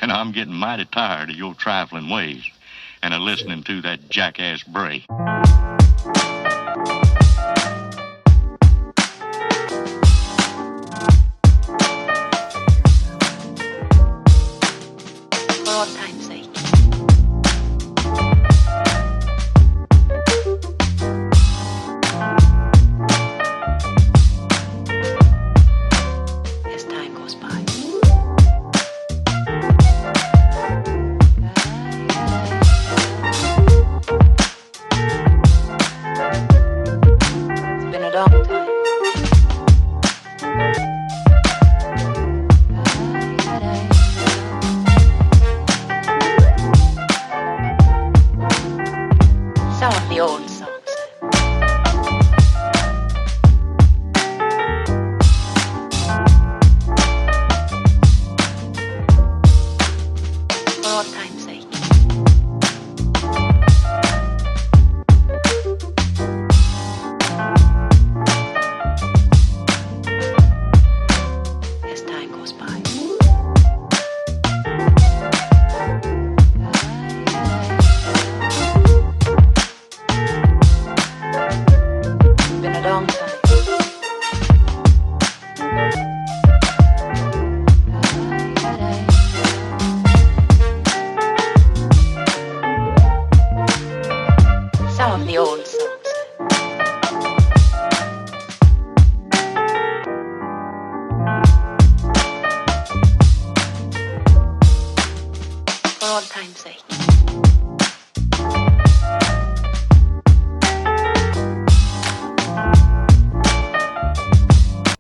And I'm getting mighty tired of your trifling ways and of listening to that jackass Bray. For all time's sake. As time goes by. It's been a long time. Some of the old songs. For all time's sake. As time goes by. It's been a long time. Some of the old songs. For all time's sake.